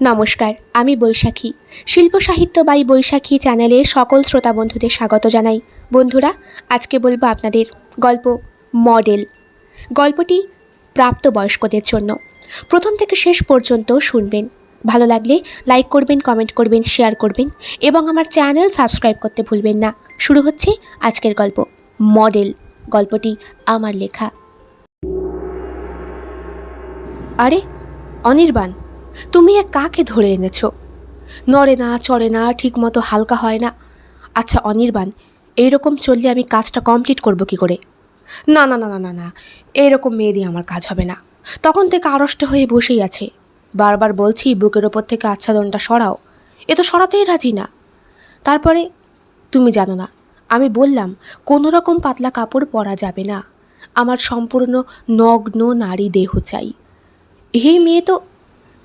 নমস্কার, আমি বৈশাখী। শিল্প সাহিত্য বাই বৈশাখী চ্যানেলে সকল শ্রোতা বন্ধুদের স্বাগত জানাই। বন্ধুরা, আজকে বলবো আপনাদের গল্প মডেল। গল্পটি প্রাপ্তবয়স্কদের জন্য। প্রথম থেকে শেষ পর্যন্ত শুনবেন। ভালো লাগলে লাইক করবেন, কমেন্ট করবেন, শেয়ার করবেন এবং আমার চ্যানেল সাবস্ক্রাইব করতে ভুলবেন না। শুরু হচ্ছে আজকের গল্প মডেল। গল্পটি আমার লেখা। আরে অনির্বাণ, তুমি কাকে ধরে এনেছো? নড়ে না, চড়ে না, ঠিকমতো হালকা হয় না। আচ্ছা অনির্বাণ, এইরকম চললে আমি কাজটা কমপ্লিট করব কি করে? না না না না না না, এইরকম মেয়ে দিয়ে আমার কাজ হবে না। তখন থেকে আড়ষ্ট হয়ে বসেই আছে। বারবার বলছি বুকের ওপর থেকে আচ্ছাদনটা সরাও, এ তো সরাতেই রাজি না। তারপরে তুমি জানো না, আমি বললাম কোনো রকম পাতলা কাপড় পরা যাবে না, আমার সম্পূর্ণ নগ্ন নারী দেহ চাই। এই মেয়ে তো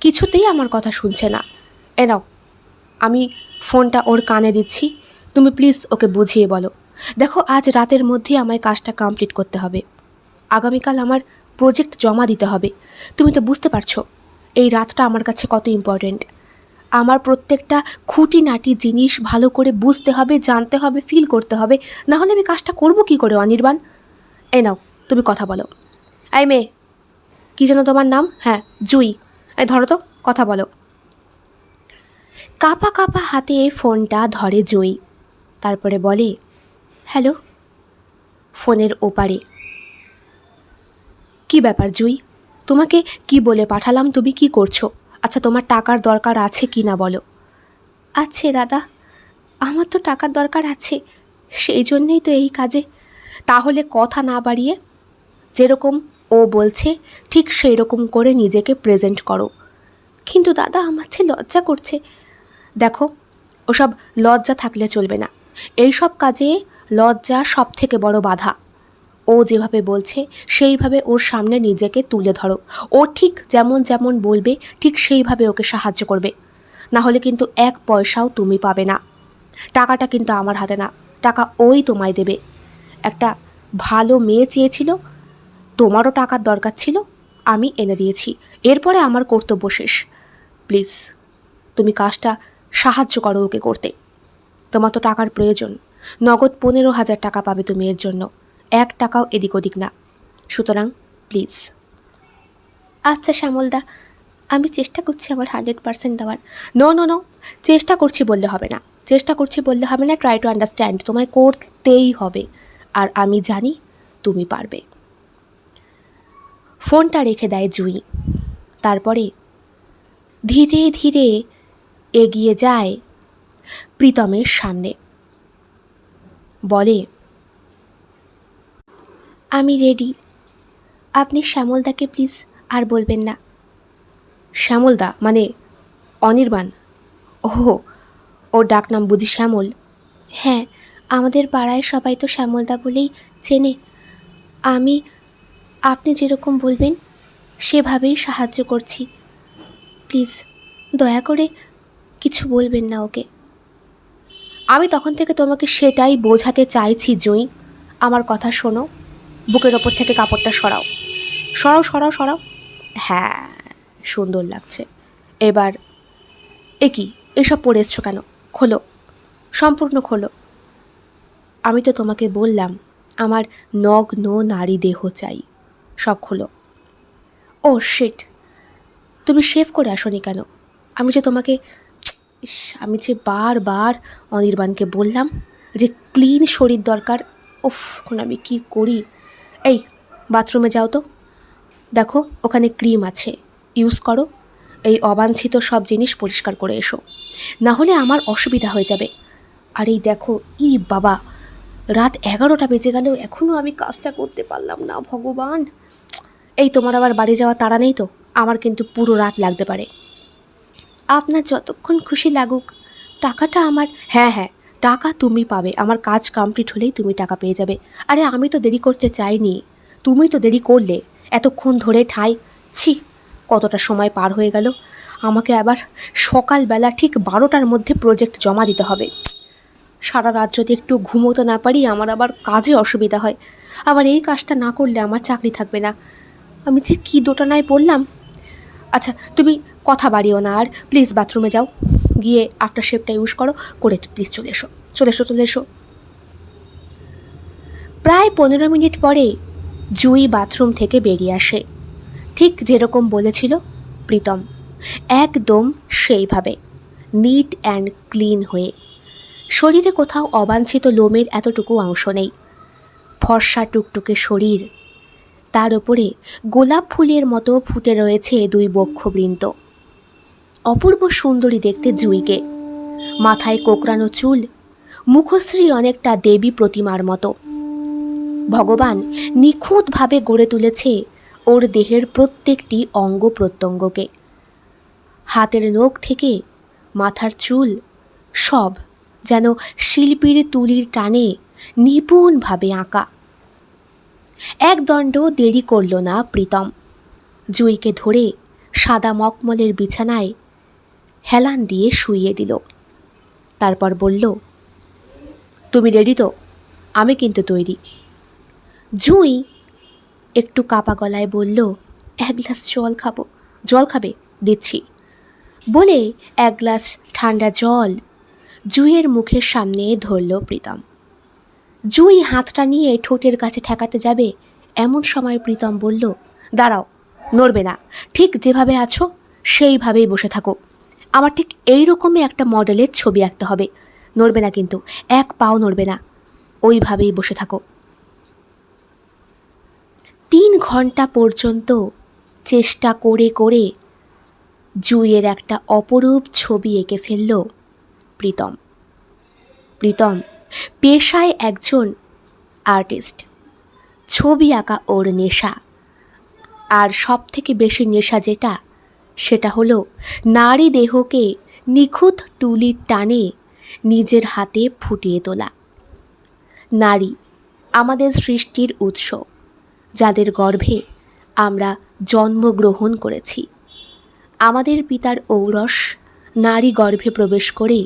কিছুতেই আমার কথা শুনছে না। নাও, আমি ফোনটা ওর কানে দিচ্ছি, তুমি প্লিজ ওকে বুঝিয়ে বলো। দেখো, আজ রাতের মধ্যেই আমায় কাজটা কমপ্লিট করতে হবে। আগামীকাল আমার প্রজেক্ট জমা দিতে হবে। তুমি তো বুঝতে পারছো এই রাতটা আমার কাছে কত ইম্পর্ট্যান্ট। আমার প্রত্যেকটা খুঁটিনাটি জিনিস ভালো করে বুঝতে হবে, জানতে হবে, ফিল করতে হবে, না হলে আমি কাজটা করব কি করে অনির্বাণ? নাও, তুমি কথা বলো। এই মেয়ে, কী যেন তোমার নাম? হ্যাঁ, জুই। ধরো তো, কথা বলো। কাঁপা কাঁপা হাতে ফোনটা ধরে জুই, তারপরে বলে, হ্যালো। ফোনের ওপারে, কি ব্যাপার জুই? তোমাকে কি বলে পাঠালাম, তুমি কি করছো? আচ্ছা, তোমার টাকার দরকার আছে কি না বলো। আছে দাদা, আমার তো টাকার দরকার আছে, সেই জন্যেই তো এই কাজে। তাহলে কথা না বাড়িয়ে যেরকম ও বলছে ঠিক সেই রকম করে নিজেকে প্রেজেন্ট করো। কিন্তু দাদা, আমার যে লজ্জা করছে। দেখো, ওসব লজ্জা থাকলে চলবে না। এই সব কাজে লজ্জা সব থেকে বড় বাধা। ও যেভাবে বলছে সেইভাবে ওর সামনে নিজেকে তুলে ধরো। ও ঠিক যেমন যেমন বলবে ঠিক সেইভাবে ওকে সাহায্য করবে, না হলে কিন্তু এক পয়সাও তুমি পাবে না। টাকাটা কিন্তু আমার হাতে না, টাকা ওই তোমায় দেবে। একটা ভালো মেয়ে চেয়েছিল, তোমারও টাকার দরকার ছিল, আমি এনে দিয়েছি। এরপরে আমার কর্তব্য শেষ। প্লিজ তুমি কাজটা সাহায্য করো ওকে করতে। তোমার তো টাকার প্রয়োজন, নগদ 15,000 টাকা পাবে তুমি এর জন্য, 1 টাকাও এদিক ওদিক না। সুতরাং প্লিজ। আচ্ছা শ্যামলদা, আমি চেষ্টা করছি আমার 100% দেওয়ার। নো নো নো, চেষ্টা করছি বললে হবে না, চেষ্টা করছি বললে হবে না। ট্রাই টু আন্ডারস্ট্যান্ড, তোমায় করতেই হবে, আর আমি জানি তুমি পারবে। ফোনটা রেখে দেয় জুই, তারপরে ধীরে ধীরে এগিয়ে যায় প্রীতমের সামনে, বলে, আমি রেডি, আপনি শ্যামলদাকে প্লিজ আর বলবেন না। শ্যামলদা মানে অনির্বাণ? ওহ, ওর ডাকনাম বুঝি শ্যামল? হ্যাঁ, আমাদের পাড়ায় সবাই তো শ্যামলদা বলেই চেনে। আমি আপনি যেরকম বলবেন সেভাবেই সাহায্য করছি। প্লিজ দয়া করে কিছু বলবেন না ওকে। আমি তখন থেকে তোমাকে সেটাই বোঝাতে চাইছি জুঁই। আমার কথা শোনো, বুকের ওপর থেকে কাপড়টা সরাও, সরাও সরাও সরাও। হ্যাঁ, সুন্দর লাগছে। এবার কি এসব পরে এসছো কেন? খোলো, সম্পূর্ণ খোলো। আমি তো তোমাকে বললাম আমার নগ্ন নারী দেহ চাই, সব খোলো। ও শিট, তুমি শেভ করে আসোনি কেন? আমি যে তোমাকে, আমি যে বারবার অনির্বাণকে বললাম যে ক্লিন শরীর দরকার। উফ, এখন আমি কী করি? এই বাথরুমে যাও তো, দেখো ওখানে ক্রিম আছে, ইউজ করো। এই অবাঞ্ছিত সব জিনিস পরিষ্কার করে এসো, না হলে আমার অসুবিধা হয়ে যাবে। আর এই দেখো, বাবা, রাত 11টা বেজে গেল, এখনও আমি কাজটা করতে পারলাম না। ভগবান, এই তোমার আবার বাড়ি যাওয়া তাড়া নেই তো? আমার কিন্তু পুরো রাত লাগতে পারে। আপনার যতক্ষণ খুশি লাগুক, টাকাটা আমার। হ্যাঁ হ্যাঁ, টাকা তুমি পাবে, আমার কাজ কমপ্লিট হলেই তুমি টাকা পেয়ে যাবে। আরে আমি তো দেরি করতে চাইনি, তুমি তো দেরি করলে এতক্ষণ ধরে ঠাই। ছি, কতটা সময় পার হয়ে গেল। আমাকে আবার সকালবেলা ঠিক 12টার মধ্যে প্রজেক্ট জমা দিতে হবে। সারা রাত যদি একটু ঘুমোতে না পারি, আমার আবার কাজে অসুবিধা হয়। আবার এই কাজটা না করলে আমার চাকরি থাকবে না। আমি যে কী দোটানায় পড়লাম। আচ্ছা তুমি কথা বাড়িও না, আর প্লিজ বাথরুমে যাও, গিয়ে আফটার শেভটা ইউজ করে প্লিজ চলে এসো, চলে এসো, চলে এসো। প্রায় 15 মিনিট পরে জুঁই বাথরুম থেকে বেরিয়ে আসে, ঠিক যেরকম বলেছিল প্রীতম, একদম সেইভাবে, নিট অ্যান্ড ক্লিন হয়ে। শরীরে কোথাও অবাঞ্ছিত লোমের এতটুকু অংশ নেই, ফর্সা টুকটুকে শরীর, তার ওপরে গোলাপ ফুলের মতো ফুটে রয়েছে 2 বক্ষবৃন্ত। অপূর্ব সুন্দরী দেখতে জুঁইকে, মাথায় কোকড়ানো চুল, মুখশ্রী অনেকটা দেবী প্রতিমার মতো। ভগবান নিখুঁতভাবে গড়ে তুলেছে ওর দেহের প্রত্যেকটি অঙ্গ প্রত্যঙ্গকে, হাতের নখ থেকে মাথার চুল, সব যেন শিল্পীর তুলির টানে নিপুণভাবে আঁকা। একদণ্ড দেরি করল না প্রীতম, জুঁইকে ধরে সাদা মকমলের বিছানায় হেলান দিয়ে শুইয়ে দিল। তারপর বলল, তুমি রেডি তো? আমি কিন্তু তৈরি। জুঁই একটু কাপা গলায় বলল, 1 গ্লাস জল খাবো। জল খাবে? দিচ্ছি। বলে 1 গ্লাস ঠান্ডা জল জুঁইয়ের মুখের সামনে ধরল প্রীতম। জুঁই হাতটা নিয়ে ঠোঁটের কাছে ঠেকাতে যাবে, এমন সময় প্রীতম বলল, দাঁড়াও, নড়বে না, ঠিক যেভাবে আছো সেইভাবেই বসে থাকো। আমার ঠিক এই রকমই একটা মডেলের ছবি আঁকতে হবে, নড়বে না কিন্তু, 1 পাও নড়বে না, ওইভাবেই বসে থাকো। 3 ঘন্টা পর্যন্ত চেষ্টা করে করে জুঁইয়ের একটা অপরূপ ছবি এঁকে ফেলল প্রীতম। প্রীতম পেশায় একজন আর্টিস্ট, ছবি আঁকা ওর নেশা। আর সব থেকে বেশি নেশা যেটা, সেটা হলো নারী দেহকে নিখুঁত তুলির টানে নিজের হাতে ফুটিয়ে তোলা। নারী আমাদের সৃষ্টির উৎস, যাদের গর্ভে আমরা জন্মগ্রহণ করেছি। আমাদের পিতার ঔরস নারী গর্ভে প্রবেশ করে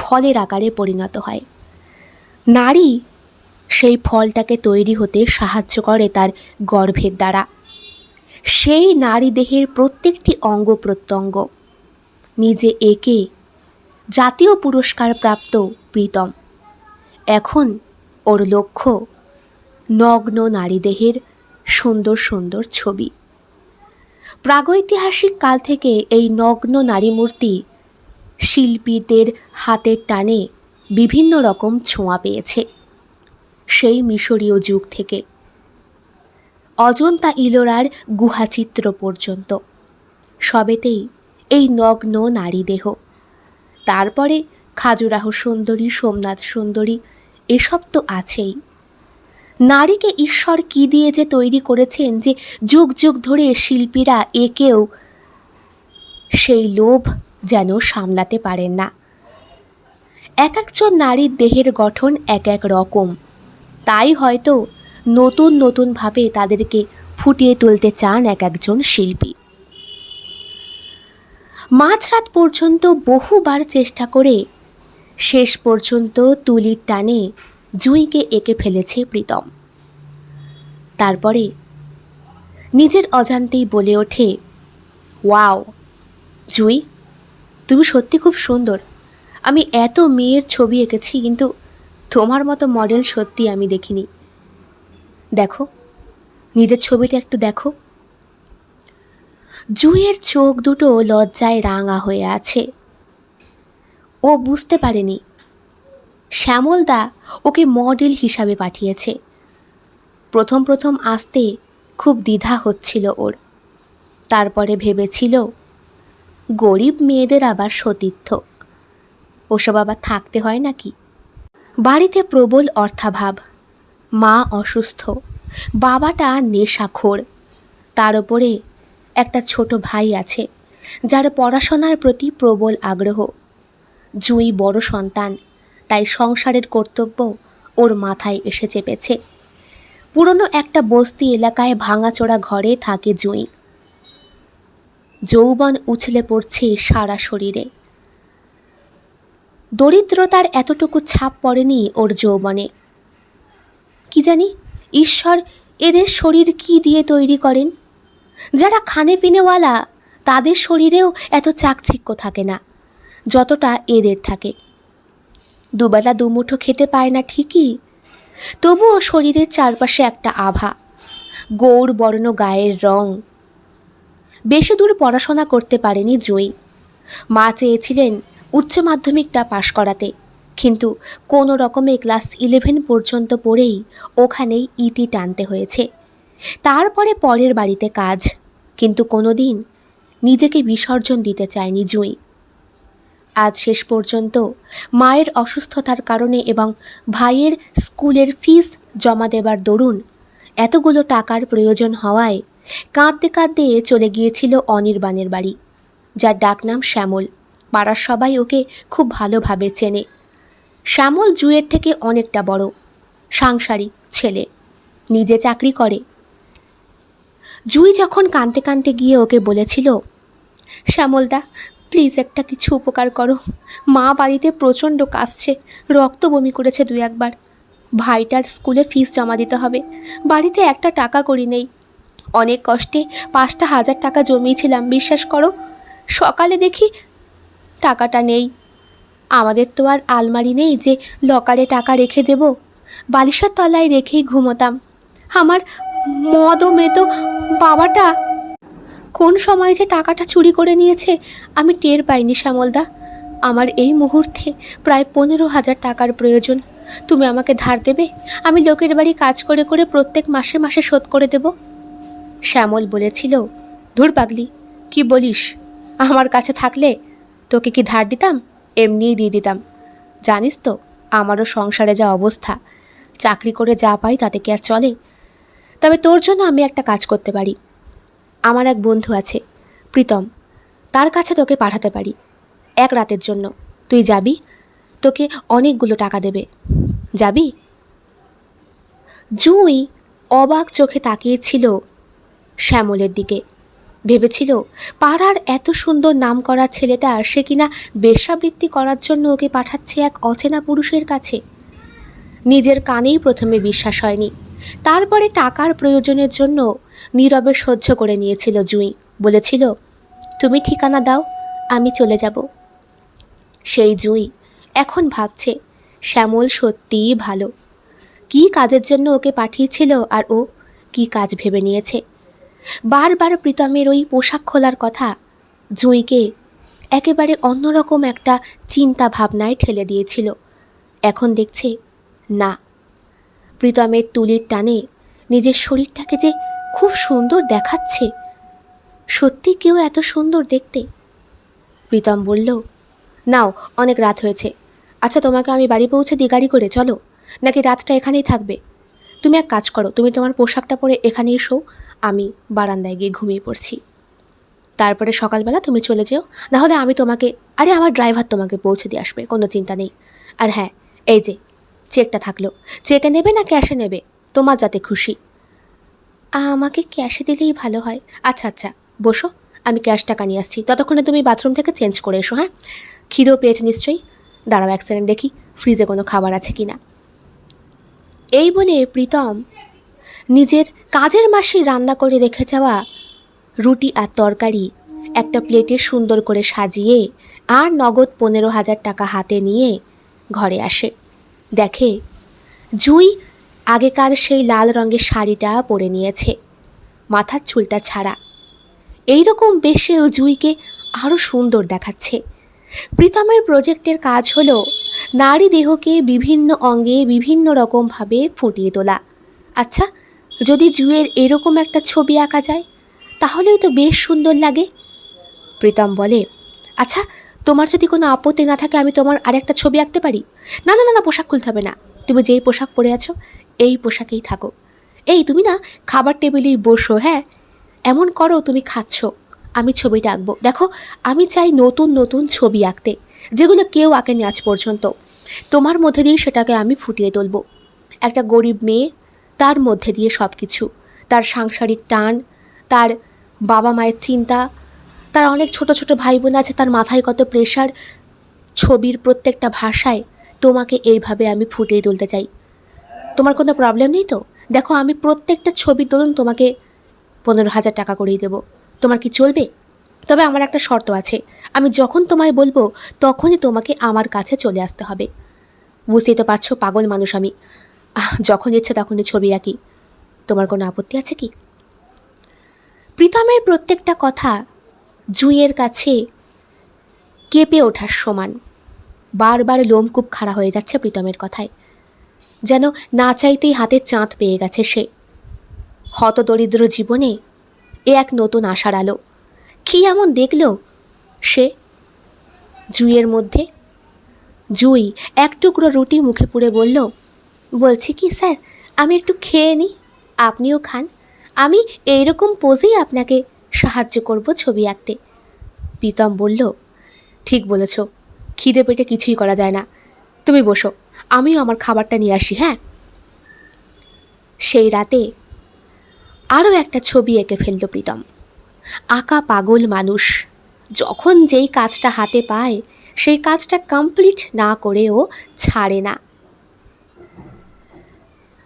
ফলের আকারে পরিণত হয়। নারী সেই ফলটাকে তৈরি হতে সাহায্য করে তার গর্ভের দ্বারা। সেই নারী দেহের প্রত্যেকটি অঙ্গ প্রত্যঙ্গ নিজে এঁকে জাতীয় পুরস্কার প্রাপ্ত প্রীতম এখন ওর লক্ষ্য নগ্ন নারী দেহের সুন্দর সুন্দর ছবি। প্রাগৈতিহাসিক কাল থেকে এই নগ্ন নারী মূর্তি শিল্পীদের হাতের টানে বিভিন্ন রকম ছোঁয়া পেয়েছে। সেই মিশরীয় যুগ থেকে অজন্তা ইলোরার গুহাচিত্র পর্যন্ত সবেতেই এই নগ্ন নারী দেহ। তারপরে খাজুরাহো সুন্দরী, সোমনাথ সুন্দরী, এসব তো আছেই। নারীকে ঈশ্বর কী দিয়ে যে তৈরি করেছেন যে যুগ যুগ ধরে শিল্পীরা একেও সেই লোভ যেন সামলাতে পারেন না। এক একজন নারীর দেহের গঠন এক এক রকম, তাই হয়তো নতুন নতুনভাবে তাদেরকে ফুটিয়ে তুলতে চান এক একজন শিল্পী। মাঝরাত পর্যন্ত বহুবার চেষ্টা করে শেষ পর্যন্ত তুলির টানে জুঁইকে এঁকে ফেলেছে প্রীতম। তারপরে নিজের অজান্তেই বলে ওঠে, ওয়াও জুঁই, তুমি সত্যি খুব সুন্দর। আমি এত মেয়ের ছবি এঁকেছি, কিন্তু তোমার মতো মডেল সত্যি আমি দেখিনি। দেখো, নিজের ছবিটা একটু দেখো। জুঁইয়ের চোখ দুটো লজ্জায় রাঙা হয়ে আছে। ও বুঝতে পারেনি শ্যামলদা ওকে মডেল হিসাবে পাঠিয়েছে। প্রথম প্রথম আসতে খুব দ্বিধা হচ্ছিল ওর। তারপরে ভেবেছিল গরিব মেয়েদের আবার সতীর্থ, ওসব আবার থাকতে হয় নাকি। বাড়িতে প্রবল অর্থাভাব, মা অসুস্থ, বাবাটা নেশাখোর, তার ওপরে একটা ছোট ভাই আছে যার পড়াশোনার প্রতি প্রবল আগ্রহ। জুঁই বড় সন্তান, তাই সংসারের কর্তব্য ওর মাথায় এসে চেপেছে। পুরনো একটা বস্তি এলাকায় ভাঙাচোরা ঘরে থাকে জুঁই। যৌবন উছলে পড়ছে সারা শরীরে। দরিদ্রতার এতটুকু ছাপ পড়েনি ওর যৌবনে। কি জানি ঈশ্বর এদের শরীর কি দিয়ে তৈরি করেন, যারা খানে পিনেওয়ালা তাদের শরীরেও এত চাকচিক্য থাকে না যতটা এদের থাকে। দুবেলা দুমুঠো খেতে পায় না ঠিকই, তবুও শরীরের চারপাশে একটা আভা, গৌর বর্ণ গায়ের রং। বেশি দূর পড়াশোনা করতে পারেনি জুঁই। মা চেয়েছিলেন উচ্চ মাধ্যমিকটা পাশ করাতে, কিন্তু কোনো রকমে ক্লাস 11 পর্যন্ত পড়েই ওখানেই ইতি টানতে হয়েছে। তারপরে পরের বাড়িতে কাজ, কিন্তু কোনো দিন নিজেকে বিসর্জন দিতে চায়নি জুঁই। আজ শেষ পর্যন্ত মায়ের অসুস্থতার কারণে এবং ভাইয়ের স্কুলের ফিস জমা দেবার দরুন এতগুলো টাকার প্রয়োজন হওয়ায় কাঁদতে কাঁদতে চলে গিয়েছিল অনির্বাণের বাড়ি, যার ডাকনাম শ্যামল। পাড়ার সবাই ওকে খুব ভালোভাবে চেনে। শ্যামল জুঁইয়ের থেকে অনেকটা বড়, সাংসারিক ছেলে, নিজে চাকরি করে। জুঁই যখন কাঁদতে কাঁদতে গিয়ে ওকে বলেছিল, শ্যামলদা প্লিজ একটা কিছু উপকার করো, মা বাড়িতে প্রচণ্ড কাশছে, রক্ত বমি করেছে 2-1 বার, ভাইটার স্কুলে ফিস জমা দিতে হবে, বাড়িতে একটা টাকা করি নেই, অনেক কষ্টে 5,000 টাকা জমিয়েছিলাম, বিশ্বাস করো, সকালে দেখি টাকাটা নেই। আমাদের তো আর আলমারি নেই যে লকারে টাকা রেখে দেব, বালিশের তলায় রেখেই ঘুমোতাম। আমার মদ ও মেতো বাবাটা কোন সময় যে টাকাটা চুরি করে নিয়েছে আমি টের পাইনি শ্যামলদা। আমার এই মুহূর্তে প্রায় 15,000 টাকার প্রয়োজন, তুমি আমাকে ধার দেবে? আমি লোকের বাড়ি কাজ করে করে প্রত্যেক মাসে মাসে শোধ করে দেব। শ্যামল বলেছিল, ধুর পাগলি, কি বলিস? আমার কাছে থাকলে তোকে কি ধার দিতাম? এমনিই দিয়ে দিতাম। জানিস তো আমারও সংসারে যা অবস্থা, চাকরি করে যা পাই তাতে কি আর চলে? তবে তোর জন্য আমি একটা কাজ করতে পারি। আমার এক বন্ধু আছে প্রীতম, তার কাছে তোকে পাঠাতে পারি 1 রাতের জন্য। তুই যাবি, তোকে অনেকগুলো টাকা দেবে। যাবি? জুঁই অবাক চোখে তাকিয়েছিল শ্যামলের দিকে। ভেবেছিল পাড়ার এত সুন্দর নাম করা ছেলেটা সে কিনা বেশ্যাবৃত্তি করার জন্য ওকে পাঠাচ্ছে এক অচেনা পুরুষের কাছে। নিজের কানেই প্রথমে বিশ্বাস হয়নি, তারপরে টাকার প্রয়োজনের জন্য নীরবে সহ্য করে নিয়েছিল জুঁই। বলেছিল, তুমি ঠিকানা দাও, আমি চলে যাব। সেই জুঁই এখন ভাবছে শ্যামল সত্যিই ভালো। কী কাজের জন্য ওকে পাঠিয়েছিল আর ও কী কাজ ভেবে নিয়েছে। বারবার প্রীতমের ওই পোশাক খোলার কথা জুঁইকে একেবারে অন্যরকম একটা চিন্তা ভাবনায় ঠেলে দিয়েছিল। এখন দেখছে না, প্রীতমের তুলির টানে নিজের শরীরটাকে যে খুব সুন্দর দেখাচ্ছে। সত্যি কেউ এত সুন্দর দেখতে? প্রীতম বলল, নাও, অনেক রাত হয়েছে। আচ্ছা, তোমাকে আমি বাড়ি পৌঁছে দিই গাড়ি করে, চলো, নাকি রাতটা এখানেই থাকবে? তুমি এক কাজ করো, তুমি তোমার পোশাকটা পরে এখানে এসো, আমি বারান্দায় গিয়ে ঘুমিয়ে পড়ছি। তারপরে সকালবেলা তুমি চলে যেও, নাহলে আমি তোমাকে, আরে আমার ড্রাইভার তোমাকে পৌঁছে দিয়ে আসবে, কোনো চিন্তা নেই। আর হ্যাঁ, এই যে চেকটা থাকলো, চেকে নেবে না ক্যাশে নেবে? তোমার যাতে খুশি। আমাকে ক্যাশে দিলেই ভালো হয়। আচ্ছা আচ্ছা, বসো, আমি ক্যাশ টাকা নিয়ে আসছি, ততক্ষণে তুমি বাথরুম থেকে চেঞ্জ করে এসো। হ্যাঁ, খিদেও পেয়েছে নিশ্চয়ই, দাঁড়াও 1 সেকেন্ড দেখি ফ্রিজে কোনো খাবার আছে কি না। এই বলে প্রীতম নিজের কাজের মাসি রান্না করে রেখে যাওয়া রুটি আর তরকারি একটা প্লেটে সুন্দর করে সাজিয়ে আর নগদ 15,000 টাকা হাতে নিয়ে ঘরে আসে। দেখে জুঁই আগেকার সেই লাল রঙের শাড়িটা পরে নিয়েছে, মাথার চুলটা ছাড়া। এই রকম বেশেও জুঁইকে আরও সুন্দর দেখাচ্ছে। প্রীতমের প্রজেক্টের কাজ হলো নারী দেহকে বিভিন্ন অঙ্গে বিভিন্ন রকমভাবে ফুটিয়ে তোলা। আচ্ছা, যদি জুঁইয়ের এরকম একটা ছবি আঁকা যায় তাহলেই তো বেশ সুন্দর লাগে। প্রীতম বলে, আচ্ছা, তোমার যদি কোনো আপত্তি না থাকে আমি তোমার আরেকটা ছবি আঁকতে পারি। না না না না, পোশাক খুলতে হবে না, তুমি যেই পোশাক পরে আছো এই পোশাকেই থাকো। এই তুমি না খাবার টেবিলেই বসো, হ্যাঁ, এমন করো তুমি খাচ্ছ, আমি ছবিটা আঁকবো। দেখো, আমি চাই নতুন নতুন ছবি আঁকতে, যেগুলো কেউ আঁকেনি আজ পর্যন্ত। তোমার মধ্যে দিয়ে সেটাকে আমি ফুটিয়ে তুলব। একটা গরিব মেয়ে, তার মধ্যে দিয়ে সব কিছু, তার সাংসারিক টান, তার বাবা মায়ের চিন্তা, তার অনেক ছোট ছোট ভাই বোন আছে, তার মাথায় কত প্রেশার। ছবির প্রত্যেকটা ভাষায় তোমাকে এইভাবে আমি ফুটিয়ে তুলতে চাই। তোমার কোনো প্রবলেম নেই তো? দেখো, আমি প্রত্যেকটা ছবির দরুন তোমাকে 15,000 টাকা করেই দেবো। তোমার কি চলবে? তবে আমার একটা শর্ত আছে, আমি যখন তোমায় বলবো তখনই তোমাকে আমার কাছে চলে আসতে হবে। বুঝতেই তো পারছো, পাগল মানুষ আমি, যখন ইচ্ছে তখনই ছবি আঁকি। তোমার কোনো আপত্তি আছে কি? প্রীতমের প্রত্যেকটা কথা জুঁইয়ের কাছে কেঁপে ওঠার সমান। বারবার লোমকূপ খাড়া হয়ে যাচ্ছে প্রীতমের কথায়, যেন না চাইতেই হাতের চাঁদ পেয়ে গেছে সে। হতদরিদ্র জীবনে এ এক নতুন আশার আলো। কী এমন দেখল সে জুঁইয়ের মধ্যে? জুঁই এক টুকরো রুটি মুখে পুরে বলল, বলছি কি স্যার, আমি একটু খেয়ে নিই, আপনিও খান। আমি এইরকম পোজেই আপনাকে সাহায্য করব ছবি আঁকতে। প্রীতম বলল, ঠিক বলেছ, খিদে পেটে কিছুই করা যায় না। তুমি বসো, আমিও আমার খাবারটা নিয়ে আসি। হ্যাঁ। সেই রাতে আরও একটা ছবি এঁকে ফেলল প্রীতম। আঁকা পাগল মানুষ যখন যেই কাজটা হাতে পায় সেই কাজটা কমপ্লিট না করেও ছাড়ে না।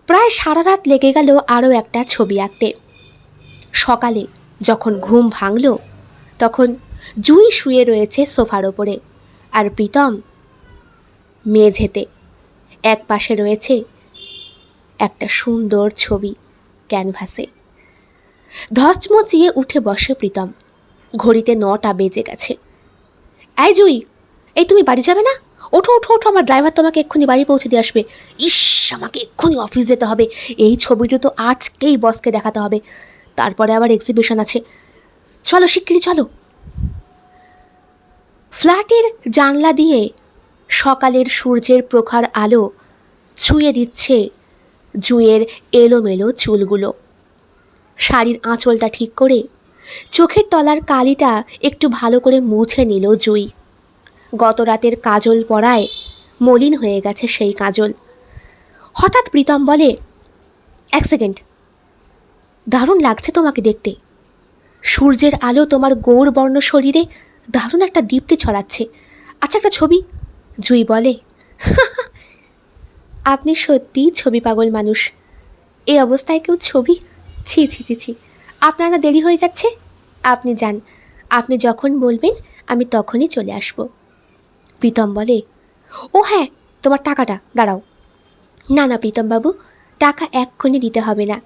প্রায় সারা রাত লেগে গেল আরও একটা ছবি আঁকতে। সকালে যখন ঘুম ভাঙল তখন জুঁই শুয়ে রয়েছে সোফার ওপরে, আর প্রীতম মেঝেতে। এক পাশে রয়েছে একটা সুন্দর ছবি ক্যানভাসে। ধচমচিয়ে উঠে বসে প্রীতম। ঘড়িতে 9টা বেজে গেছে। এই জুঁই, এই তুমি বাড়ি যাবে না? ওঠো ওঠো ওঠো, আমার ড্রাইভার তোমাকে এক্ষুনি বাড়ি পৌঁছে দিয়ে আসবে। ইস, আমাকে এক্ষুনি অফিস যেতে হবে। এই ছবিটা তো আজকেই বসকে দেখাতে হবে, তারপরে আবার এক্সিবিশন আছে। চলো শিগগিরই চলো। ফ্ল্যাটের জানলা দিয়ে সকালের সূর্যের প্রখর আলো ছুঁয়ে দিচ্ছে জুঁইয়ের এলোমেলো চুলগুলো। শাড়ির আঁচলটা ঠিক করে চোখের তলার কালিটা একটু ভালো করে মুছে নিল জুঁই। গত রাতের কাজল পরায় মলিন হয়ে গেছে সেই কাজল। হঠাৎ প্রীতম বলে, এক সেকেন্ড, দারুণ লাগছে তোমাকে দেখতে। সূর্যের আলো তোমার গৌরবর্ণ শরীরে দারুণ একটা দীপ্তি ছড়াচ্ছে। আচ্ছা, একটা ছবি। জুঁই বলে, আপনি সত্যিই ছবি পাগল মানুষ। এই অবস্থায় কেউ ছবি? ছি ছি ছি ছি, আপনার না দেরি হয়ে যাচ্ছে? আপনি যান, আপনি যখন বলবেন আমি তখনই চলে আসব। প্রীতম বলে, ও হ্যাঁ, তোমার টাকাটা দাঁড়াও। না না প্রীতমবাবু, টাকা এক্ষুনি দিতে হবে না।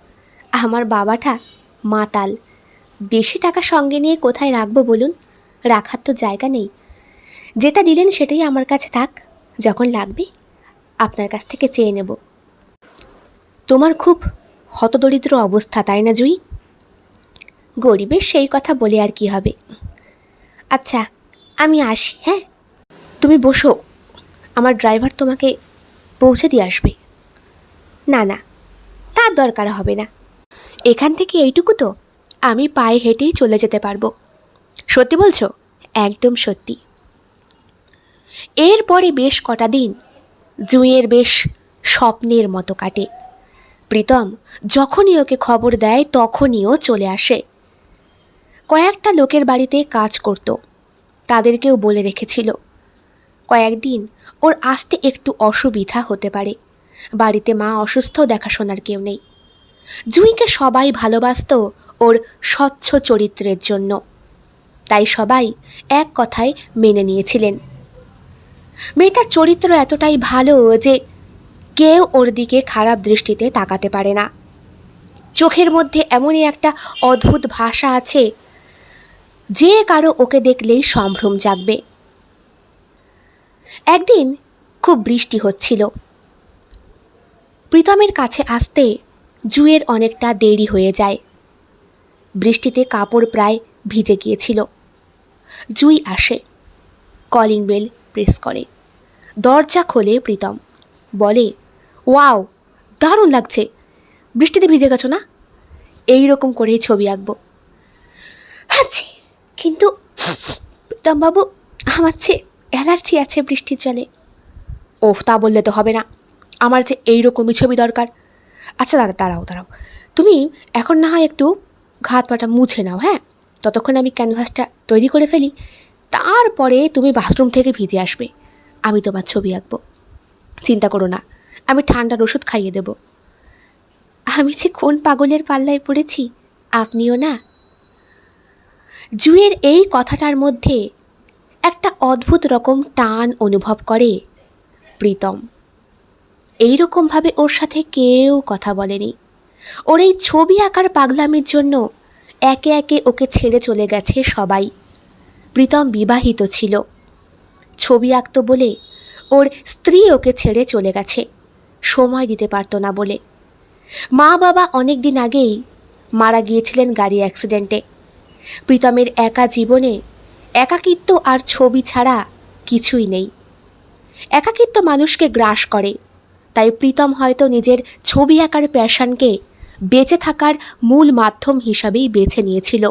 আমার বাবাটা মাতাল, বেশি টাকা সঙ্গে নিয়ে কোথায় রাখবো বলুন? রাখার তো জায়গা নেই। যেটা দিলেন সেটাই আমার কাছে থাক, যখন লাগবে আপনার কাছ থেকে চেয়ে নেব। তোমার খুব হতদরিদ্র অবস্থা, তাই না জুঁই? গরিবের সেই কথা বলে আর কি হবে। আচ্ছা, আমি আসি। হ্যাঁ, তুমি বসো, আমার ড্রাইভার তোমাকে পৌঁছে দিয়ে আসবে। না না, তার দরকার হবে না। এখান থেকে এইটুকু তো, আমি পায়ে হেঁটেই চলে যেতে পারবো। সত্যি বলছো? একদম সত্যি। এরপরে বেশ কটা দিন জুঁইয়ের বেশ স্বপ্নের মতো কাটে। প্রীতম যখনই ওকে খবর দেয় তখনই ও চলে আসে। কয়েকটা লোকের বাড়িতে কাজ করত, তাদেরকেও বলে রেখেছিল কয়েকদিন ওর আসতে একটু অসুবিধা হতে পারে। বাড়িতে মা অসুস্থ, দেখাশোনার কেউ নেই। জুঁইকে সবাই ভালোবাসত ওর স্বচ্ছ চরিত্রের জন্য, তাই সবাই এক কথায় মেনে নিয়েছিলেন। মেয়েটার চরিত্র এতটাই ভালো যে কেউ ওর দিকে খারাপ দৃষ্টিতে তাকাতে পারে না। চোখের মধ্যে এমনই একটা অদ্ভুত ভাষা আছে যে কারো ওকে দেখলেই সম্ভ্রম জাগবে। একদিন খুব বৃষ্টি হচ্ছিল। প্রীতমের কাছে আসতে জুঁইয়ের অনেকটা দেরি হয়ে যায়। বৃষ্টিতে কাপড় প্রায় ভিজে গিয়েছিল। জুঁই আসে, কলিং বেল প্রেস করে। দরজা খোলে প্রীতম, বলে, ওয়াও, দারুণ লাগছে। বৃষ্টিতে ভিজে গেছো না? এই রকম করেই ছবি আঁকবো। আচ্ছা, কিন্তু প্রীতমবাবু, আমার যে অ্যালার্জি আছে বৃষ্টির জলে। ওফ, তা বললে তো হবে না, আমার যে এইরকমই ছবি দরকার। আচ্ছা দাঁড়াও, তুমি এখন না হয় একটু হাত পাটা মুছে নাও। হ্যাঁ, ততক্ষণ আমি ক্যানভাসটা তৈরি করে ফেলি, তারপরে তুমি বাথরুম থেকে ভিজে আসবে, আমি তোমার ছবি আঁকবো। চিন্তা করো না, আমি ঠান্ডার ওষুধ খাইয়ে দেব। আমি যে কোন পাগলের পাল্লায় পড়েছি আপনিও না। জুঁইয়ের এই কথাটার মধ্যে একটা অদ্ভুত রকম টান অনুভব করে প্রীতম। এইরকমভাবে ওর সাথে কেউ কথা বলেনি। ওর এই ছবি আঁকার পাগলামির জন্য একে একে ওকে ছেড়ে চলে গেছে সবাই। প্রীতম বিবাহিত ছিল, ছবি আঁকতো বলে ওর স্ত্রী ওকে ছেড়ে চলে গেছে, সময় দিতে পারতো না বলে। মা বাবা অনেক দিন আগেই মারা গিয়েছিলেন গাড়ি অ্যাক্সিডেন্টে। প্রীতমের একা জীবনে একাকিত্ব আর ছবি ছাড়া কিছুই নেই। একাকিত্ব মানুষকে গ্রাস করে, তাই প্রীতম হয়তো নিজের ছবি আঁকার প্যাশনকে বেঁচে থাকার মূল মাধ্যম হিসাবেই বেছে নিয়েছিল।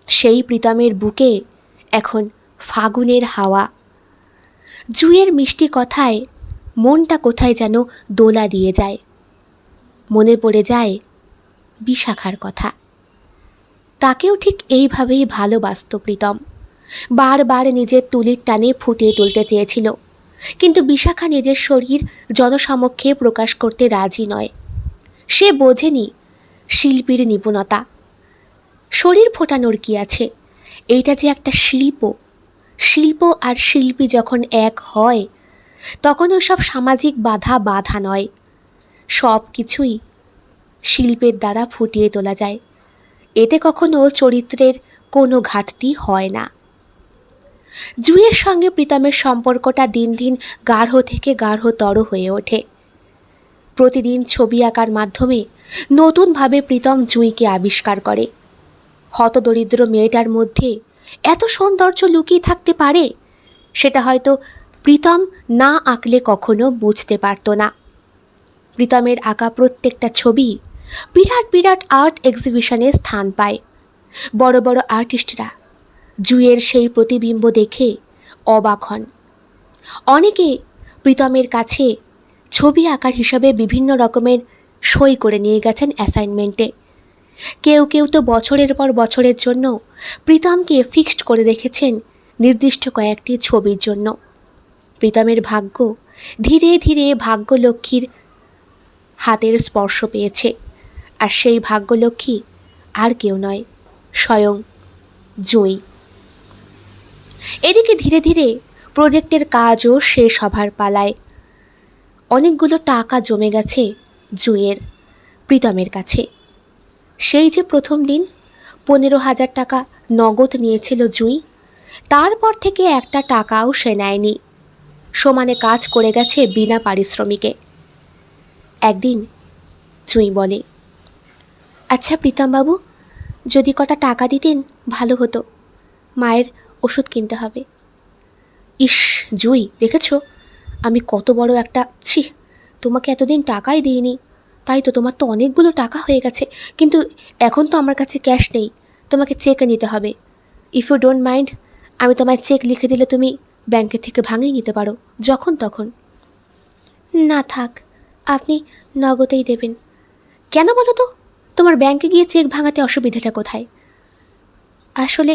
সেই প্রীতমের বুকে এখন ফাগুনের হাওয়া। জুঁইয়ের মিষ্টি কথায় মনটা কোথায় যেন দোলা দিয়ে যায়। মনে পড়ে যায় বিশাখার কথা। তাকেও ঠিক এইভাবেই ভালোবাসত প্রীতম। বারবার নিজের তুলির টানে ফুটিয়ে তুলতে চেয়েছিল, কিন্তু বিশাখা নিজের শরীর জনসমক্ষে প্রকাশ করতে রাজি নয়। সে বোঝেনি শিল্পীর নিপুণতা। শরীর ফোটানোর কি আছে, এইটা যে একটা শিল্প। শিল্প আর শিল্পী যখন এক হয় তখন ওসব সামাজিক বাধা নয়, সব কিছুই শিল্পের দ্বারা ফুটিয়ে তোলা যায়। এতে কখনো চরিত্রের কোনো ঘাটতি হয় না। জুঁইয়ের সঙ্গে প্রীতমের সম্পর্কটা দিন দিন গাঢ় থেকে গাঢ়তর হয়ে ওঠে। প্রতিদিন ছবি আঁকার মাধ্যমে নতুনভাবে প্রীতম জুঁইকে আবিষ্কার করে। হতদরিদ্র মেয়েটার মধ্যে এত সৌন্দর্য লুকিয়ে থাকতে পারে, সেটা হয়তো প্রীতম না আঁকলে কখনো বুঝতে পারত না। প্রীতমের আঁকা প্রত্যেকটা ছবি বিরাট বিরাট আর্ট এক্সিবিশনে স্থান পায়। বড় বড় আর্টিস্টরা জুঁইয়ের সেই প্রতিবিম্ব দেখে অবাক হন। অনেকে প্রীতমের কাছে ছবি আঁকার হিসাবে বিভিন্ন রকমের সই করে নিয়ে গেছেন অ্যাসাইনমেন্টে। কেউ কেউ তো বছরের পর বছরের জন্য প্রীতমকে ফিক্সড করে রেখেছেন নির্দিষ্ট কয়েকটি ছবির জন্য। প্রীতমের ভাগ্য ধীরে ধীরে ভাগ্যলক্ষ্মীর হাতের স্পর্শ পেয়েছে, আর সেই ভাগ্যলক্ষ্মী আর কেউ নয়, স্বয়ং জুঁই। এদিকে ধীরে ধীরে প্রজেক্টের কাজও শেষ হবার পালায়। অনেকগুলো টাকা জমে গেছে জুঁইয়ের প্রীতমের কাছে। সেই যে প্রথম দিন 15,000 টাকা নগদ নিয়েছিল জুঁই, তারপর থেকে একটা টাকাও সে নেয়নি। সমানে কাজ করে গেছে বিনা পারিশ্রমিকে। একদিন জুঁই বলে, আচ্ছা প্রীতমবাবু, যদি কটা টাকা দিতেন ভালো হতো, মায়ের ওষুধ কিনতে হবে। ইস জুঁই, দেখেছ আমি কত বড় একটা তোমাকে এতদিন টাকাই দিইনি, তাই তো তোমার তো অনেকগুলো টাকা হয়ে গেছে, কিন্তু এখন তো আমার কাছে ক্যাশ নেই, তোমাকে চেকে নিতে হবে। ইফ ইউ ডোন্ট মাইন্ড, আমি তোমায় চেক লিখে দিলে তুমি ব্যাংকের থেকে ভাঙিয়ে নিতে পারো যখন তখন। না থাক, আপনি নগদেই দেবেন। কেন বলো তো, তোমার ব্যাংকে গিয়ে চেক ভাঙাতে অসুবিধাটা কোথায়? আসলে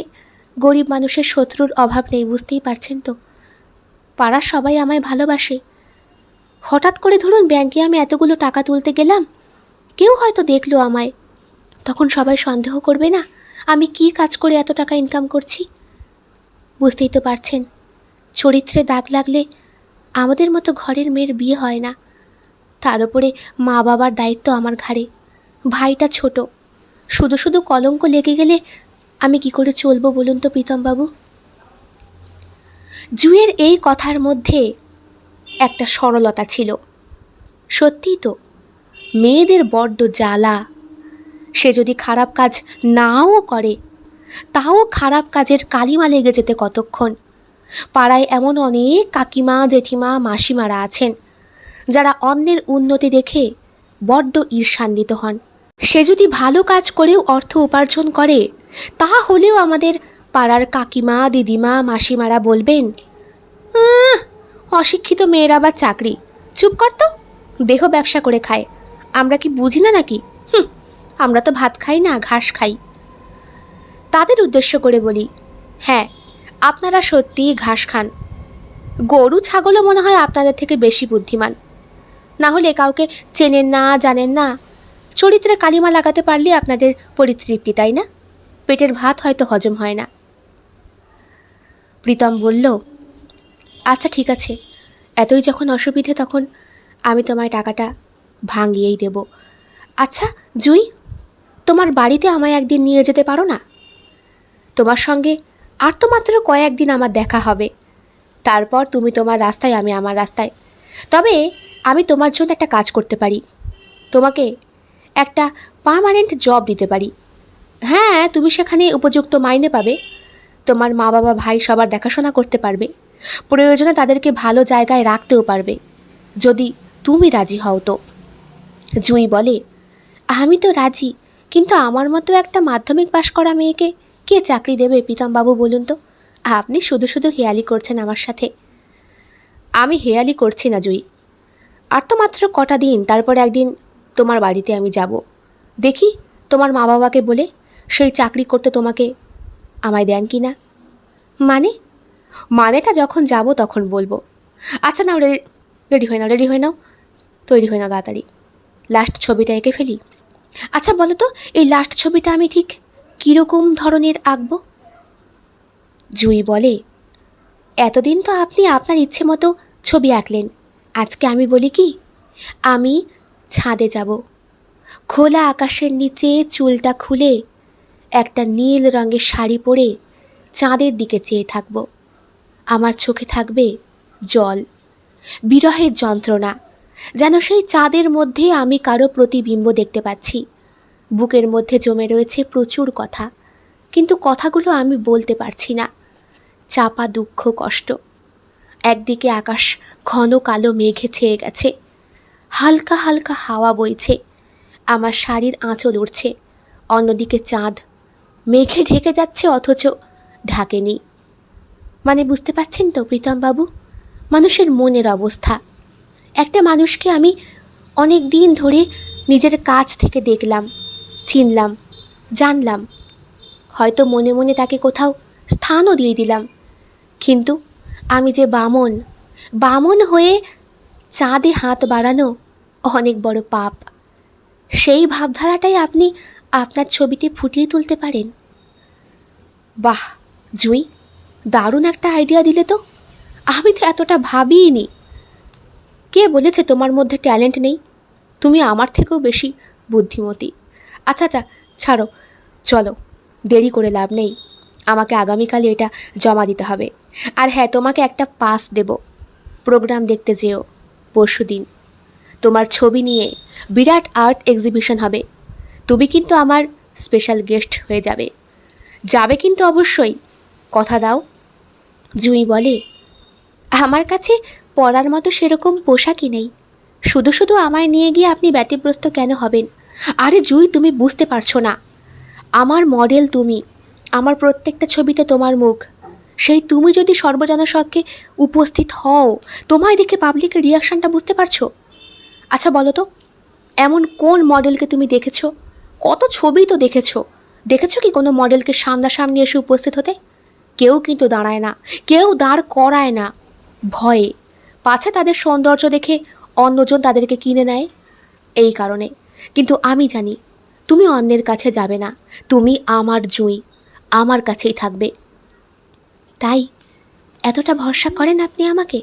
গরিব মানুষের শত্রুর অভাব নেই, বুঝতেই পারছেন তো। পাড়ার সবাই আমায় ভালোবাসে। হঠাৎ করে ধরুন ব্যাংকে আমি এতগুলো টাকা তুলতে গেলাম, কেউ হয়তো দেখলো আমায়, তখন সবাই সন্দেহ করবে না আমি কি কাজ করে এত টাকা ইনকাম করছি? বুঝতেই তো পারছেন, চরিত্রে দাগ লাগলে আমাদের মতো ঘরের মেয়ের বিয়ে হয় না। তার উপরে মা বাবার দায়িত্ব আমার ঘাড়ে, ভাইটা ছোট, শুধু শুধু কলঙ্ক লেগে গেলে আমি কি করে চলবো বলুন তো প্রীতমবাবু? জুঁইয়ের এই কথার মধ্যে একটা সরলতা ছিল। সত্যিই তো, মেয়েদের বড্ড জ্বালা। সে যদি খারাপ কাজ নাও করে, তাও খারাপ কাজের কালিমা লেগে যেতে কতক্ষণ। পাড়ায় এমন অনেক কাকিমা, জেঠিমা, মাসিমারা আছেন যারা অন্যের উন্নতি দেখে বড্ড ঈর্ষান্বিত হন। সে যদি ভালো কাজ করেও অর্থ উপার্জন করে, তাহলেও আমাদের পাড়ার কাকিমা, দিদিমা, মাসিমারা বলবেন, অশিক্ষিত মেয়ের আবার চাকরি, চুপ কর তো, দেহ ব্যবসা করে খায়, আমরা কি বুঝি না নাকি? আমরা তো ভাত খাই না, ঘাস খাই। তাদের উদ্দেশ্য করে বলি, হ্যাঁ আপনারা সত্যিই ঘাস খান। গরু ছাগলও মনে হয় আপনাদের থেকে বেশি বুদ্ধিমান। না হলে কাউকে চেনেন না, জানেন না, চরিত্রে কালিমা লাগাতে পারলে আপনাদের পরিতৃপ্তি, তাই না? পেটের ভাত হয়তো হজম হয় না। প্রীতম বলল, আচ্ছা ঠিক আছে, এতই যখন অসুবিধে তখন আমি তোমার টাকাটা ভাঙিয়েই দেব। আচ্ছা জুই, তোমার বাড়িতে আমায় একদিন নিয়ে যেতে পারো না? তোমার সঙ্গে আর তো মাত্র কয়েকদিন আমার দেখা হবে, তারপর তুমি তোমার রাস্তায়, আমি আমার রাস্তায়। তবে আমি তোমার জন্য একটা কাজ করতে পারি, তোমাকে একটা পার্মানেন্ট জব দিতে পারি। হ্যাঁ, তুমি সেখানে উপযুক্ত মাইনে পাবে, তোমার মা বাবা ভাই সবার দেখাশোনা করতে পারবে, প্রয়োজনে তাদেরকে ভালো জায়গায় রাখতেও পারবে, যদি তুমি রাজি হও তো। জুঁই বলে, আমি তো রাজি, কিন্তু আমার মতো একটা মাধ্যমিক পাশ করা মেয়েকে কে চাকরি দেবে প্রীতমবাবু, বলুন তো? আপনি শুধু শুধু হেয়ালি করছেন আমার সাথে। আমি হেয়ালি করছি না জুঁই, আর তো মাত্র কটা দিন, তারপর একদিন তোমার বাড়িতে আমি যাব, দেখি তোমার মা বাবাকে বলে সেই চাকরি করতে তোমাকে আমায় দেন কি না। মানেটা যখন যাব তখন বলবো। আচ্ছা নাও, রেডি হয়ে নাও, তৈরি হয়ে নাও তাড়াতাড়ি, লাস্ট ছবিটা এঁকে ফেলি। আচ্ছা বলো তো, এই লাস্ট ছবিটা আমি ঠিক কীরকম ধরনের আঁকবো? জুঁই বলে, এতদিন তো আপনি আপনার ইচ্ছে মতো ছবি আঁকলেন, আজকে আমি বলি কি, আমি ছাদে যাব, খোলা আকাশের নিচে চুলটা খুলে একটা নীল রঙের শাড়ি পরে চাঁদের দিকে চেয়ে থাকব। আমার চোখে থাকবে জল, বিরহের যন্ত্রণা, যেন সেই চাঁদের মধ্যে আমি কারো প্রতিবিম্ব দেখতে পাচ্ছি। বুকের মধ্যে জমে রয়েছে প্রচুর কথা, কিন্তু কথাগুলো আমি বলতে পারছি না। চাপা দুঃখ, কষ্ট। একদিকে আকাশ ঘন কালো মেঘে ছেয়ে গেছে, হালকা হালকা হাওয়া বইছে, আমার শাড়ির আঁচল উড়ছে, অন্যদিকে চাঁদ মেঘে ঢেকে যাচ্ছে অথচ ঢাকেনি। বুঝতে পারছেন তো প্রীতমবাবু, মানুষের মনের অবস্থা। একটা মানুষকে আমি অনেক দিন ধরে নিজের কাছ থেকে দেখলাম, চিনলাম, জানলাম, হয়তো মনে মনে তাকে কোথাও স্থানও দিয়ে দিলাম, কিন্তু আমি যে বামন হয়ে চাঁদে হাত বাড়ানো অনেক বড় পাপ। সেই ভাবধারাটাই আপনি আপনার ছবিতে ফুটিয়ে তুলতে পারেন। বাহ জুঁই, দারুণ একটা আইডিয়া দিলে তো, আমি তো এতটা ভাবিইনি। কে বলেছে তোমার মধ্যে ট্যালেন্ট নেই? তুমি আমার থেকেও বেশি বুদ্ধিমতী। আচ্ছা ছাড়ো, চলো, দেরি করে লাভ নেই, আমাকে আগামীকালে এটা জমা দিতে হবে। আর হ্যাঁ, তোমাকে একটা পাস দেব, প্রোগ্রাম দেখতে যেও পরশুদিন। তোমার ছবি নিয়ে বিরাট আর্ট এক্সিবিশন হবে, তুমি কিন্তু আমার স্পেশাল গেস্ট হয়ে যাবে কিন্তু অবশ্যই, কথা দাও। জুঁই বলে, আমার কাছে পরার মতো সেরকম পোশাকই নেই, শুধু শুধু আমায় নিয়ে গিয়ে আপনি ব্যতিব্যস্ত কেন হবেন? আরে জুঁই, তুমি বুঝতে পারছো না, আমার মডেল তুমি, আমার প্রত্যেকটা ছবিতে তোমার মুখ, সেই তুমি যদি সর্বজনসম্মুখে উপস্থিত হও, তোমায় দেখে পাবলিকের রিয়াকশানটা বুঝতে পারছো? আচ্ছা বলো তো, এমন কোন মডেলকে তুমি দেখেছো? কত ছবি তো দেখেছো কি কোনো মডেলকে সামনাসামনি এসে উপস্থিত হতে? কেউ কিন্তু দাঁড়ায় না, কেউ দাঁড় করায় না, ভয়ে, পাছে তাদের সৌন্দর্য দেখে অন্যজন তাদেরকে কিনে নেয়, এই কারণে। কিন্তু আমি জানি তুমি অন্যের কাছে যাবে না, তুমি আমার জুঁই, আমার কাছেই থাকবে। তাই এতটা ভরসা করেন আপনি আমাকে?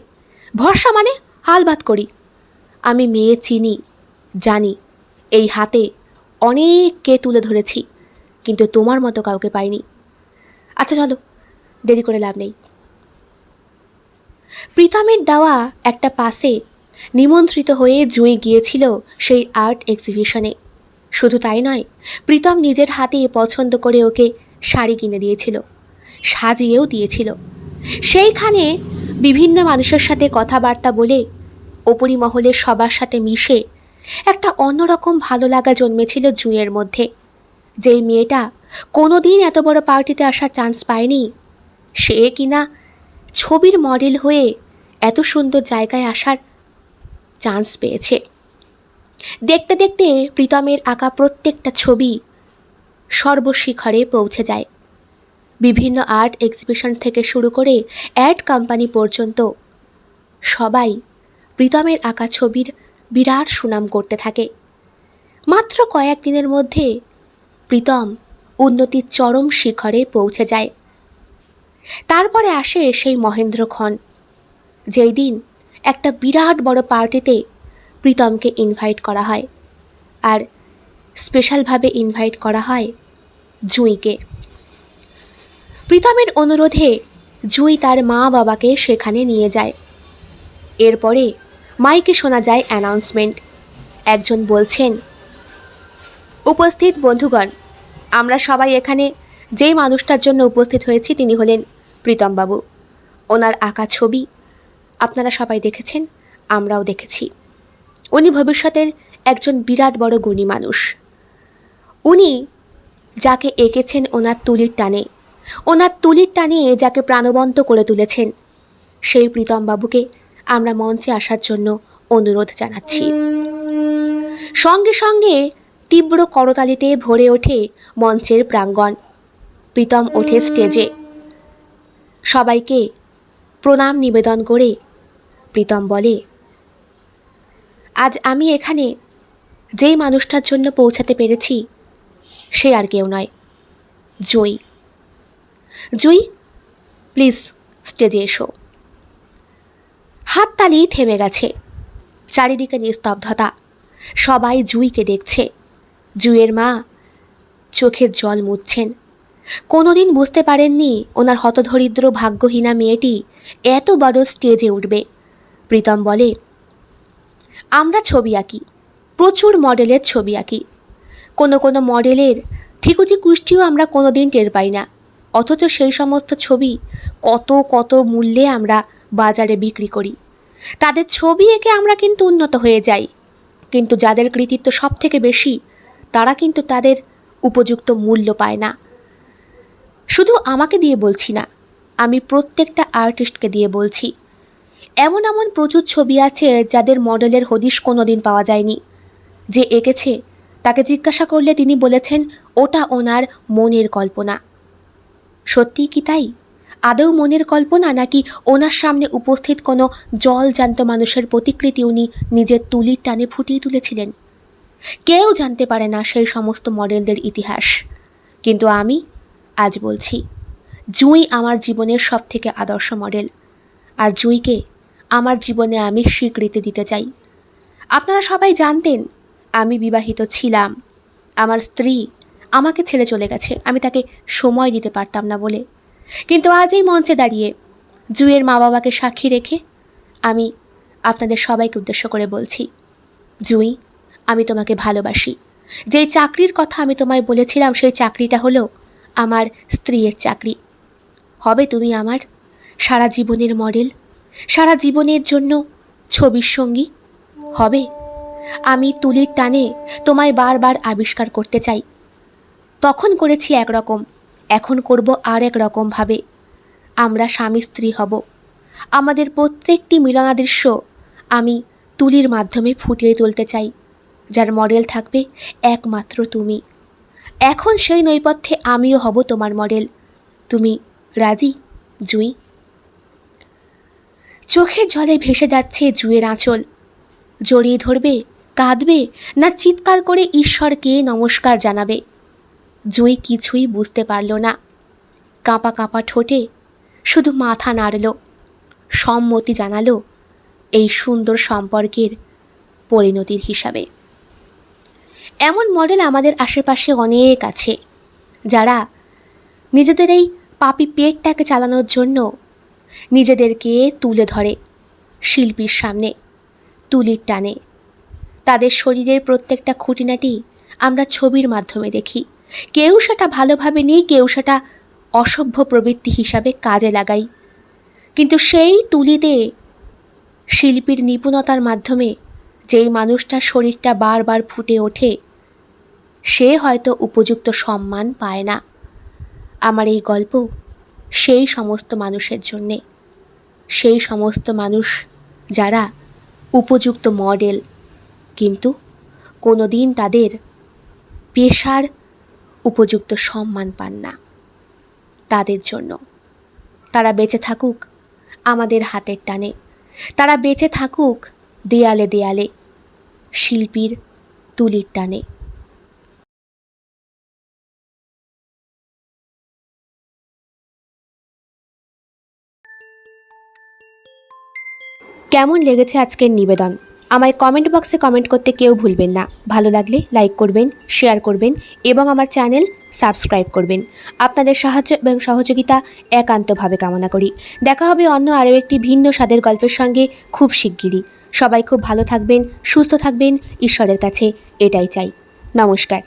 ভরসা হালবাত করি। আমি মেয়ে চিনি, জানি, এই হাতে অনেককে তুলে ধরেছি, কিন্তু তোমার মতো কাউকে পাইনি। আচ্ছা চলো, দেরি করে লাভ নেই। প্রীতমের দেওয়া একটা পাসে নিমন্ত্রিত হয়ে জুঁই গিয়েছিল সেই আর্ট এক্সিবিশনে। শুধু তাই নয়, প্রীতম নিজের হাতে পছন্দ করে ওকে শাড়ি কিনে দিয়েছিল, সাজিয়েও দিয়েছিল। সেইখানে বিভিন্ন মানুষের সাথে কথাবার্তা বলে, ওপরি মহলের সবার সাথে মিশে একটা অন্যরকম ভালো লাগা জন্মেছিল জুঁইয়ের মধ্যে। যেই মেয়েটা কোনো দিন এত বড় পার্টিতে আসার চান্স পায়নি, সে কিনা ছবির মডেল হয়ে এত সুন্দর জায়গায় আসার চান্স পেয়েছে। দেখতে দেখতে প্রীতমের আঁকা প্রত্যেকটা ছবি সর্বশিখরে পৌঁছে যায়। বিভিন্ন আর্ট এক্সিবিশন থেকে শুরু করে অ্যাড কোম্পানি পর্যন্ত সবাই প্রীতমের আঁকা ছবির বিরাট সুনাম করতে থাকে। মাত্র কয়েকদিনের মধ্যে প্রীতম উন্নতির চরম শিখরে পৌঁছে যায়। তারপরে আসে সেই মহেন্দ্রক্ষণ, যেই দিন একটা বিরাট বড় পার্টিতে প্রীতমকে ইনভাইট করা হয়, আর স্পেশালভাবে ইনভাইট করা হয় জুঁইকে। প্রীতমের অনুরোধে জুঁই তার মা বাবাকে সেখানে নিয়ে যায়। এরপরে মাইকে শোনা যায় অ্যানাউন্সমেন্ট। একজন বলছেন, উপস্থিত বন্ধুগণ, আমরা সবাই এখানে যেই মানুষটার জন্য উপস্থিত হয়েছি তিনি হলেন প্রীতমবাবু। ওনার আঁকা ছবি আপনারা সবাই দেখেছেন, আমরাও দেখেছি। উনি ভবিষ্যতের একজন বিরাট বড় গুণী মানুষ। উনি যাকে এঁকেছেন ওনার তুলির টানে যাকে প্রাণবন্ত করে তুলেছেন, সেই প্রীতমবাবুকে আমরা মঞ্চে আসার জন্য অনুরোধ জানাচ্ছি। সঙ্গে সঙ্গে তীব্র করতালিতে ভরে ওঠে মঞ্চের প্রাঙ্গণ। প্রীতম ওঠে স্টেজে। সবাইকে প্রণাম নিবেদন করে প্রীতম বলে, আজ আমি এখানে যেই মানুষটার জন্য পৌঁছাতে পেরেছি সে আর কেউ নয়, জুঁই। জুঁই, প্লিজ স্টেজে এসো। হাততালি থেমে গেছে, চারিদিকে নিস্তব্ধতা। সবাই জুঁইকে দেখছে। জুঁইয়ের মা চোখের জল মুছছেন। কোনোদিন বুঝতে পারেননি ওনার হতদরিদ্র ভাগ্যহীনা মেয়েটি এত বড় স্টেজে উঠবে। প্রীতম বলে, আমরা ছবি আঁকি, প্রচুর মডেলের ছবি আঁকি। কোনো কোনো মডেলের ঠিকুজি কুষ্টিও আমরা কোনো দিন টের পাই না, অথচ সেই সমস্ত ছবি কত কত মূল্যে আমরা বাজারে বিক্রি করি। তাদের ছবি এঁকে আমরা কিন্তু উন্নত হয়ে যাই, কিন্তু যাদের কৃতিত্ব সব থেকে বেশি তারা কিন্তু তাদের উপযুক্ত মূল্য পায় না। শুধু আমাকে দিয়ে বলছি না, আমি প্রত্যেকটা আর্টিস্টকে দিয়ে বলছি। এমন এমন প্রচুর ছবি আছে যাদের মডেলের হদিশ কোনো দিন পাওয়া যায়নি। যে এঁকেছে তাকে জিজ্ঞাসা করলে তিনি বলেছেন ওটা ওনার মনের কল্পনা। সত্যিই কি তাই? আদৌ মনের কল্পনা, নাকি ওনার সামনে উপস্থিত কোনো জলজ্যান্ত মানুষের প্রতিকৃতি উনি নিজের তুলির টানে ফুটিয়ে তুলেছিলেন? কেউ জানতে পারে না সেই সমস্ত মডেলদের ইতিহাস। কিন্তু আমি আজ বলছি, জুঁই আমার জীবনের সবথেকে আদর্শ মডেল, আর জুঁইকে আমার জীবনে আমি স্বীকৃতি দিতে চাই। আপনারা সবাই জানতেন আমি বিবাহিত ছিলাম, আমার স্ত্রী আমাকে ছেড়ে চলে গেছে, আমি তাকে সময় দিতে পারতাম না বলে। কিন্তু আজ এই মঞ্চে দাঁড়িয়ে জুঁইয়ের মা বাবাকে সাক্ষী রেখে আমি আপনাদের সবাইকে উদ্দেশ্য করে বলছি, জুঁই, আমি তোমাকে ভালোবাসি। যেই চাকরির কথা আমি তোমায় বলেছিলাম সেই চাকরিটা হলো আমার স্ত্রীর চাকরি। হবে তুমি আমার সারা জীবনের মডেল, সারা জীবনের জন্য ছবির সঙ্গী হবে। আমি তুলির টানে তোমায় বারবার আবিষ্কার করতে চাই। তখন করেছি একরকম, এখন করব আর এক রকমভাবে। আমরা স্বামী স্ত্রী হব। আমাদের প্রত্যেকটি মিলনাদৃশ্য আমি তুলির মাধ্যমে ফুটিয়ে তুলতে চাই, যার মডেল থাকবে একমাত্র তুমি। এখন সেই নৈপথ্যে আমিও হব তোমার মডেল। তুমি রাজি, জুঁই? চোখের জলে ভেসে যাচ্ছে জুঁইয়ের আঁচল। জড়িয়ে ধরবে, কাঁদবে, না চিৎকার করে ঈশ্বরকে নমস্কার জানাবে? জুঁই কিছুই বুঝতে পারল না। কাঁপা কাঁপা ঠোঁটে শুধু মাথা নাড়ল, সম্মতি জানালো এই সুন্দর সম্পর্কের পরিণতির হিসাবে। এমন মডেল আমাদের আশেপাশে অনেক আছে, যারা নিজেদের এই পাপি পেটটাকে চালানোর জন্য নিজেদেরকে তুলে ধরে শিল্পীর সামনে তুলির টানে। তাদের শরীরের প্রত্যেকটা খুঁটিনাটি আমরা ছবির মাধ্যমে দেখি। কেউ সেটা ভালোভাবে নিই, কেউ সেটা অসভ্য প্রবৃত্তি হিসাবে কাজে লাগাই। কিন্তু সেই তুলিতে শিল্পীর নিপুণতার মাধ্যমে যেই মানুষটার শরীরটা বারবার ফুটে ওঠে, সে হয়তো উপযুক্ত সম্মান পায় না। আমার এই গল্প সেই সমস্ত মানুষের জন্যে, সেই সমস্ত মানুষ যারা উপযুক্ত মডেল কিন্তু কোনো দিন তাদের পেশার উপযুক্ত সম্মান পান না। তাদের জন্য তারা বেঁচে থাকুক আমাদের হাতের টানে, তারা বেঁচে থাকুক দেয়ালে দেয়ালে শিল্পীর তুলির টানে। কেমন লেগেছে আজকের নিবেদন আমায় কমেন্ট বক্সে কমেন্ট করতে কেউ ভুলবেন না। ভালো লাগলে লাইক করবেন, শেয়ার করবেন এবং আমার চ্যানেল সাবস্ক্রাইব করবেন। আপনাদের সাহায্য এবং সহযোগিতা একান্তভাবে কামনা করি। দেখা হবে অন্য আরও একটি ভিন্ন স্বাদের গল্পের সঙ্গে খুব শিগগিরই। সবাই খুব ভালো থাকবেন, সুস্থ থাকবেন, ঈশ্বরের কাছে এটাই চাই। নমস্কার।